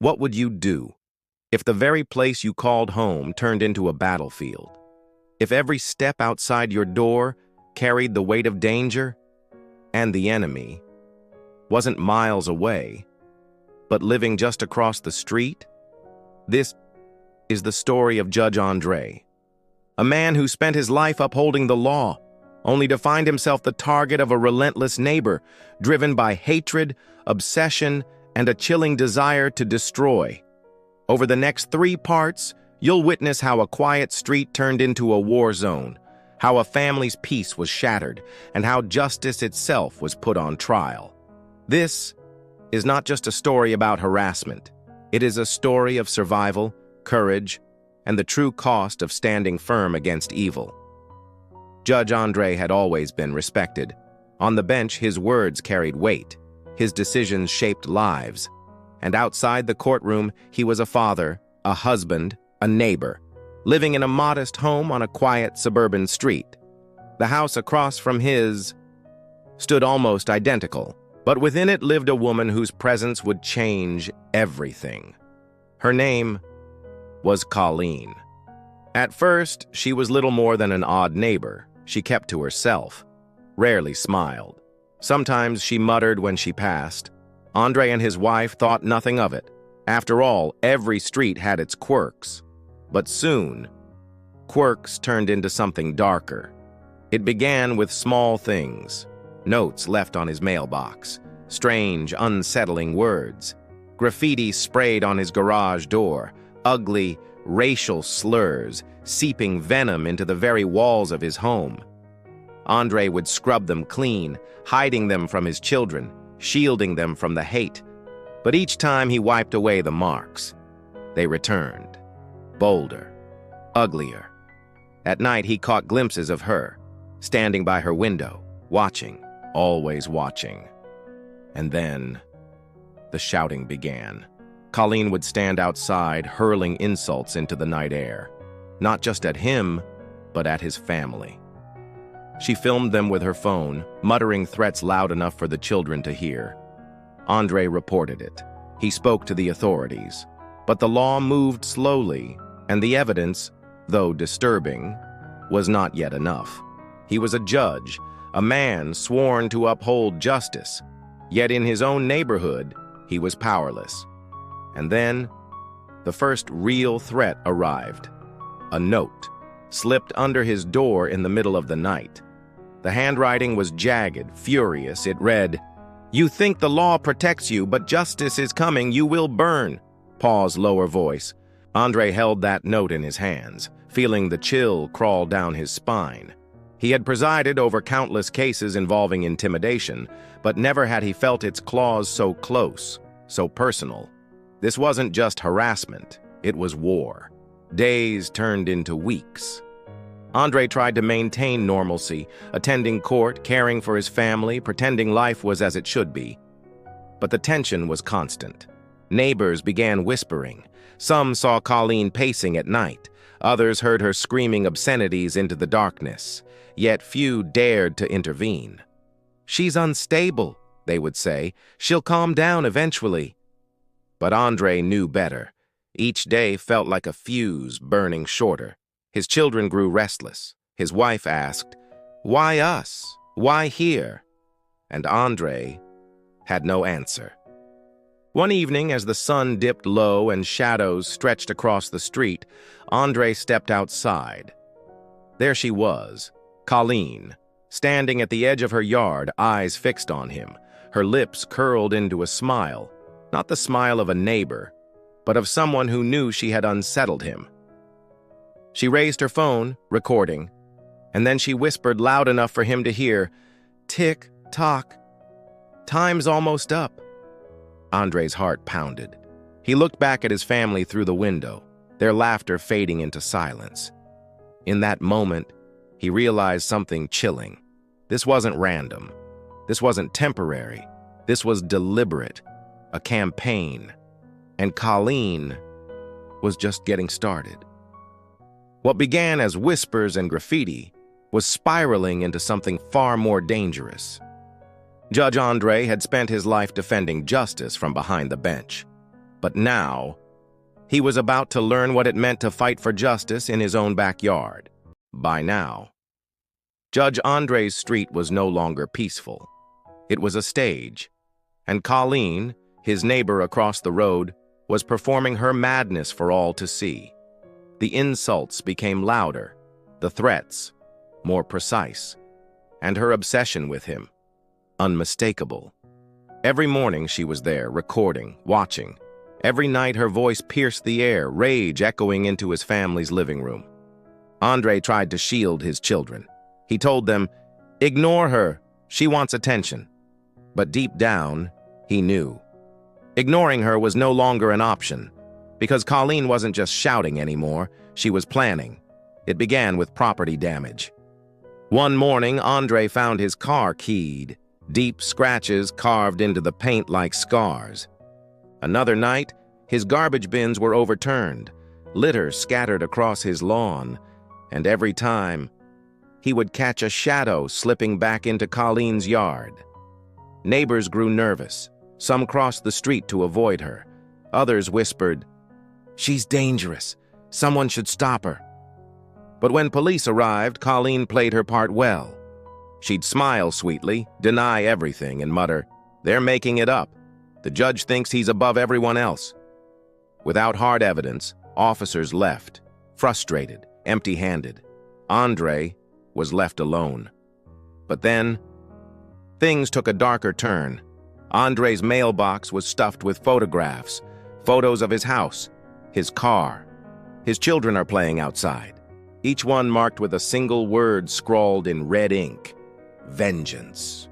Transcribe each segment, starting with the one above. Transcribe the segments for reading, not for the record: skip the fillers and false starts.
What would you do if the very place you called home turned into a battlefield? If every step outside your door carried the weight of danger, and the enemy wasn't miles away, but living just across the street? This is the story of Judge Andre, a man who spent his life upholding the law, only to find himself the target of a relentless neighbor, driven by hatred, obsession, and a chilling desire to destroy. Over the next 3 parts, you'll witness how a quiet street turned into a war zone, how a family's peace was shattered, and how justice itself was put on trial. This is not just a story about harassment. It is a story of survival, courage, and the true cost of standing firm against evil. Judge Andre had always been respected. On the bench, his words carried weight. His decisions shaped lives. And outside the courtroom, he was a father, a husband, a neighbor, living in a modest home on a quiet suburban street. The house across from his stood almost identical, but within it lived a woman whose presence would change everything. Her name was Colleen. At first, she was little more than an odd neighbor. She kept to herself, rarely smiled. Sometimes she muttered when she passed. Andre and his wife thought nothing of it. After all, every street had its quirks. But soon, quirks turned into something darker. It began with small things, notes left on his mailbox, strange, unsettling words, graffiti sprayed on his garage door, ugly, racial slurs seeping venom into the very walls of his home. Andre would scrub them clean, hiding them from his children, shielding them from the hate. But each time he wiped away the marks, they returned, bolder, uglier. At night, he caught glimpses of her, standing by her window, watching, always watching. And then, the shouting began. Colleen would stand outside, hurling insults into the night air, not just at him, but at his family. She filmed them with her phone, muttering threats loud enough for the children to hear. Andre reported it. He spoke to the authorities. But the law moved slowly, and the evidence, though disturbing, was not yet enough. He was a judge, a man sworn to uphold justice. Yet in his own neighborhood, he was powerless. And then, the first real threat arrived. A note slipped under his door in the middle of the night. The handwriting was jagged, furious. It read, "You think the law protects you, but justice is coming. You will burn." Pause, lower voice. Andre held that note in his hands, feeling the chill crawl down his spine. He had presided over countless cases involving intimidation, but never had he felt its claws so close, so personal. This wasn't just harassment, it was war. Days turned into weeks. Andre tried to maintain normalcy, attending court, caring for his family, pretending life was as it should be. But the tension was constant. Neighbors began whispering. Some saw Colleen pacing at night. Others heard her screaming obscenities into the darkness. Yet few dared to intervene. "She's unstable," they would say. "She'll calm down eventually." But Andre knew better. Each day felt like a fuse burning shorter. His children grew restless. His wife asked, "Why us? Why here?" And Andre had no answer. One evening, as the sun dipped low and shadows stretched across the street, Andre stepped outside. There she was, Colleen, standing at the edge of her yard, eyes fixed on him, her lips curled into a smile, not the smile of a neighbor, but of someone who knew she had unsettled him. She raised her phone, recording, and then she whispered loud enough for him to hear, "Tick, tock. Time's almost up." Andre's heart pounded. He looked back at his family through the window, their laughter fading into silence. In that moment, he realized something chilling. This wasn't random. This wasn't temporary. This was deliberate, a campaign. And Colleen was just getting started. What began as whispers and graffiti was spiraling into something far more dangerous. Judge Andre had spent his life defending justice from behind the bench. But now, he was about to learn what it meant to fight for justice in his own backyard. By now, Judge Andre's street was no longer peaceful. It was a stage, and Colleen, his neighbor across the road, was performing her madness for all to see. The insults became louder, the threats more precise, and her obsession with him unmistakable. Every morning she was there, recording, watching. Every night her voice pierced the air, rage echoing into his family's living room. Andre tried to shield his children. He told them, "Ignore her, she wants attention." But deep down, he knew. Ignoring her was no longer an option, because Colleen wasn't just shouting anymore, she was planning. It began with property damage. One morning, Andre found his car keyed, deep scratches carved into the paint like scars. Another night, his garbage bins were overturned, litter scattered across his lawn, and every time, he would catch a shadow slipping back into Colleen's yard. Neighbors grew nervous. Some crossed the street to avoid her. Others whispered, "She's dangerous. Someone should stop her." But when police arrived, Colleen played her part well. She'd smile sweetly, deny everything, and mutter, "They're making it up. The judge thinks he's above everyone else." Without hard evidence, officers left, frustrated, empty-handed. Andre was left alone. But then, things took a darker turn. Andre's mailbox was stuffed with photographs, photos of his house, his car. His children are playing outside, each one marked with a single word scrawled in red ink: vengeance.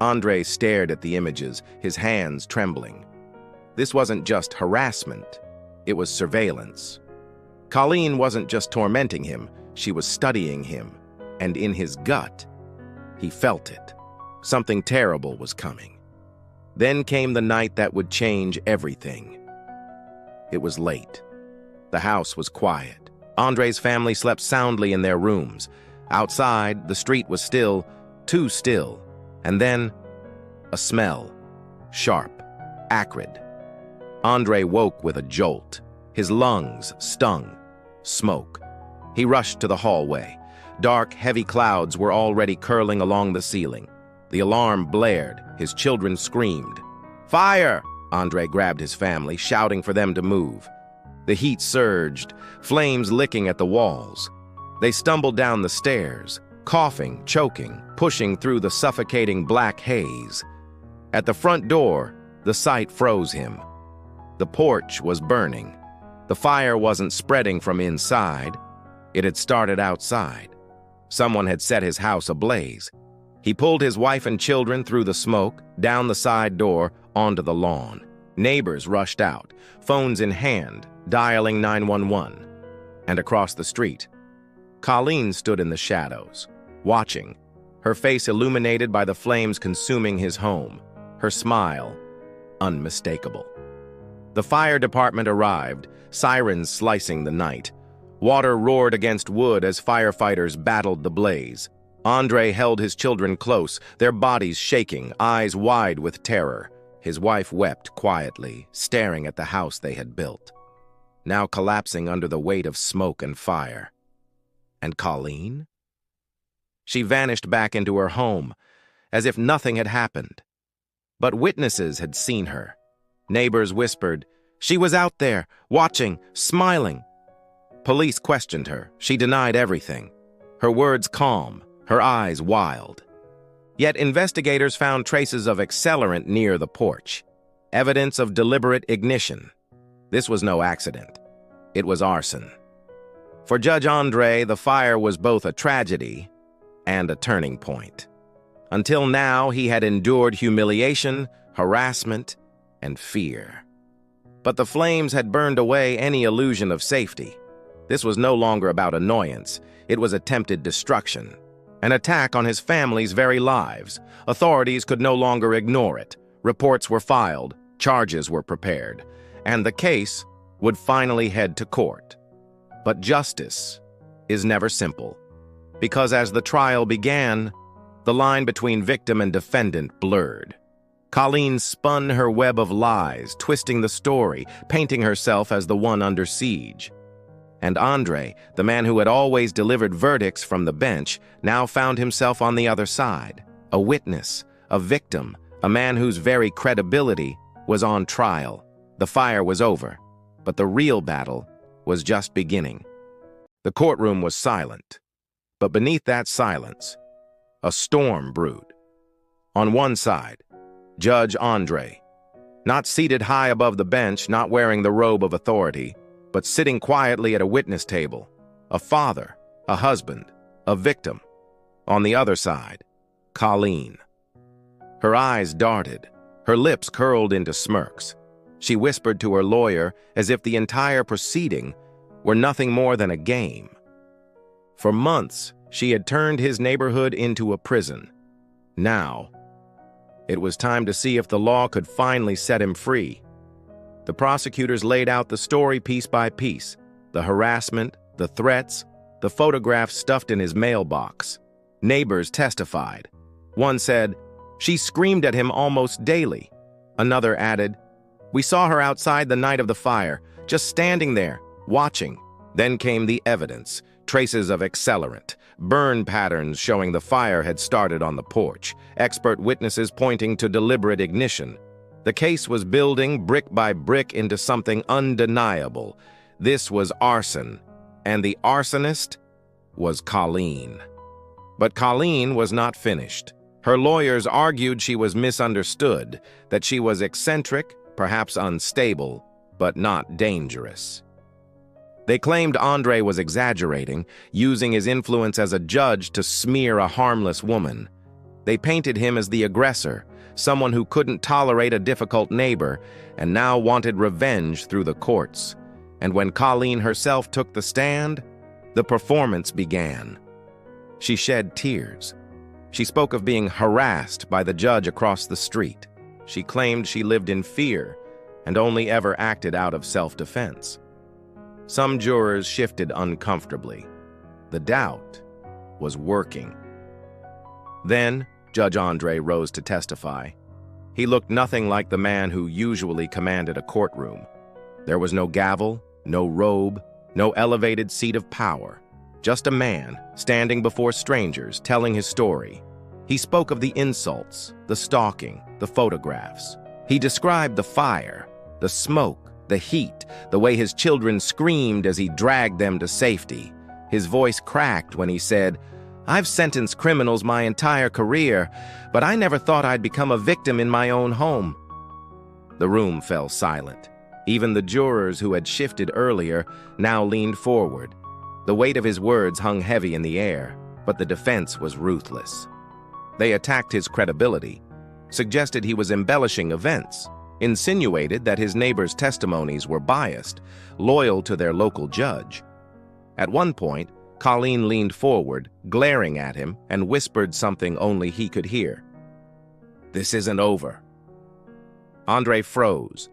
Andre stared at the images, his hands trembling. This wasn't just harassment, it was surveillance. Colleen wasn't just tormenting him, she was studying him, and in his gut, he felt it. Something terrible was coming. Then came the night that would change everything. It was late. The house was quiet. Andre's family slept soundly in their rooms. Outside, the street was still, too still. And then, a smell. Sharp, acrid. Andre woke with a jolt. His lungs stung. Smoke. He rushed to the hallway. Dark, heavy clouds were already curling along the ceiling. The alarm blared. His children screamed. "Fire!" Andre grabbed his family, shouting for them to move. The heat surged, flames licking at the walls. They stumbled down the stairs, coughing, choking, pushing through the suffocating black haze. At the front door, the sight froze him. The porch was burning. The fire wasn't spreading from inside. It had started outside. Someone had set his house ablaze. He pulled his wife and children through the smoke, down the side door, onto the lawn. Neighbors rushed out, phones in hand, dialing 911. And across the street, Colleen stood in the shadows, watching, her face illuminated by the flames consuming his home, her smile unmistakable. The fire department arrived, sirens slicing the night. Water roared against wood as firefighters battled the blaze. Andre held his children close, their bodies shaking, eyes wide with terror. His wife wept quietly, staring at the house they had built, now collapsing under the weight of smoke and fire. And Colleen? She vanished back into her home, as if nothing had happened. But witnesses had seen her. Neighbors whispered, "She was out there, watching, smiling." Police questioned her. She denied everything. Her words calm, her eyes wild. Yet investigators found traces of accelerant near the porch, evidence of deliberate ignition. This was no accident. It was arson. For Judge Andre, the fire was both a tragedy and a turning point. Until now, he had endured humiliation, harassment, and fear. But the flames had burned away any illusion of safety. This was no longer about annoyance. It was attempted destruction. An attack on his family's very lives. Authorities could no longer ignore it. Reports were filed, charges were prepared, and the case would finally head to court. But justice is never simple, because as the trial began, the line between victim and defendant blurred. Colleen spun her web of lies, twisting the story, painting herself as the one under siege. And Andre, the man who had always delivered verdicts from the bench, now found himself on the other side, a witness, a victim, a man whose very credibility was on trial. The fire was over, but the real battle was just beginning. The courtroom was silent, but beneath that silence, a storm brewed. On one side, Judge Andre, not seated high above the bench, not wearing the robe of authority, but sitting quietly at a witness table, a father, a husband, a victim. On the other side, Colleen. Her eyes darted, her lips curled into smirks. She whispered to her lawyer as if the entire proceeding were nothing more than a game. For months, she had turned his neighborhood into a prison. Now, it was time to see if the law could finally set him free. The prosecutors laid out the story piece by piece, the harassment, the threats, the photographs stuffed in his mailbox. Neighbors testified. One said, "She screamed at him almost daily." Another added, "We saw her outside the night of the fire, just standing there, watching." Then came the evidence, traces of accelerant, burn patterns showing the fire had started on the porch, expert witnesses pointing to deliberate ignition. The case was building brick by brick into something undeniable. This was arson, and the arsonist was Colleen. But Colleen was not finished. Her lawyers argued she was misunderstood, that she was eccentric, perhaps unstable, but not dangerous. They claimed Andre was exaggerating, using his influence as a judge to smear a harmless woman. They painted him as the aggressor, someone who couldn't tolerate a difficult neighbor and now wanted revenge through the courts. And when Colleen herself took the stand, the performance began. She shed tears. She spoke of being harassed by the judge across the street. She claimed she lived in fear and only ever acted out of self-defense. Some jurors shifted uncomfortably. The doubt was working. Then, Judge Andre rose to testify. He looked nothing like the man who usually commanded a courtroom. There was no gavel, no robe, no elevated seat of power. Just a man standing before strangers telling his story. He spoke of the insults, the stalking, the photographs. He described the fire, the smoke, the heat, the way his children screamed as he dragged them to safety. His voice cracked when he said, "I've sentenced criminals my entire career, but I never thought I'd become a victim in my own home." The room fell silent. Even the jurors who had shifted earlier now leaned forward. The weight of his words hung heavy in the air, but the defense was ruthless. They attacked his credibility, suggested he was embellishing events, insinuated that his neighbors' testimonies were biased, loyal to their local judge. At one point, Colleen leaned forward, glaring at him, and whispered something only he could hear. "This isn't over." Andre froze.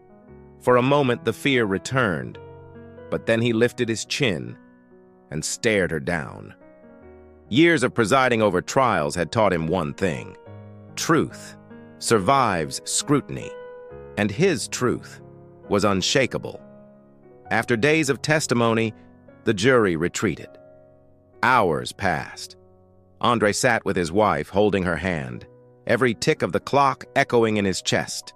For a moment, the fear returned, but then he lifted his chin and stared her down. Years of presiding over trials had taught him one thing: truth survives scrutiny. And his truth was unshakable. After days of testimony, the jury retreated. Hours passed. Andre sat with his wife, holding her hand, every tick of the clock echoing in his chest.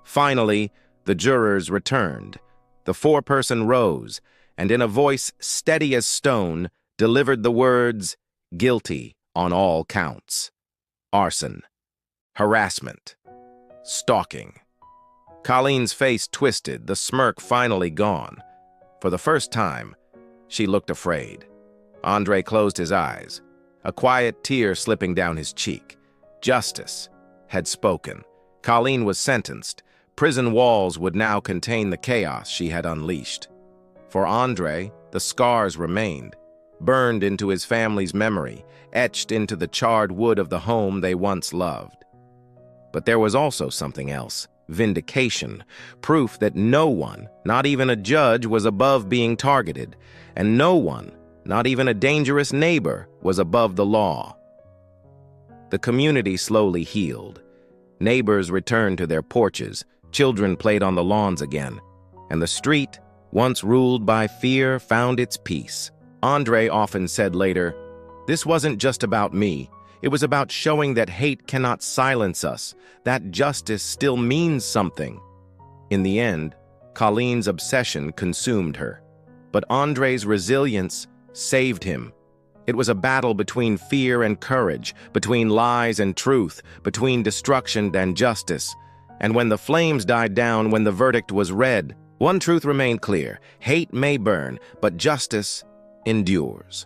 Finally, the jurors returned. The foreperson rose, and in a voice steady as stone, delivered the words, "Guilty on all counts. Arson, harassment, stalking." Colleen's face twisted, the smirk finally gone. For the first time, she looked afraid. Andre closed his eyes, a quiet tear slipping down his cheek. Justice had spoken. Colleen was sentenced. Prison walls would now contain the chaos she had unleashed. For Andre, the scars remained, burned into his family's memory, etched into the charred wood of the home they once loved. But there was also something else. Vindication, proof that no one, not even a judge, was above being targeted, and no one, not even a dangerous neighbor, was above the law. The community slowly healed. Neighbors returned to their porches, children played on the lawns again, and the street, once ruled by fear, found its peace. Andre often said later, "This wasn't just about me. It was about showing that hate cannot silence us, that justice still means something." In the end, Colleen's obsession consumed her, but Andre's resilience saved him. It was a battle between fear and courage, between lies and truth, between destruction and justice. And when the flames died down, when the verdict was read, one truth remained clear: hate may burn, but justice endures.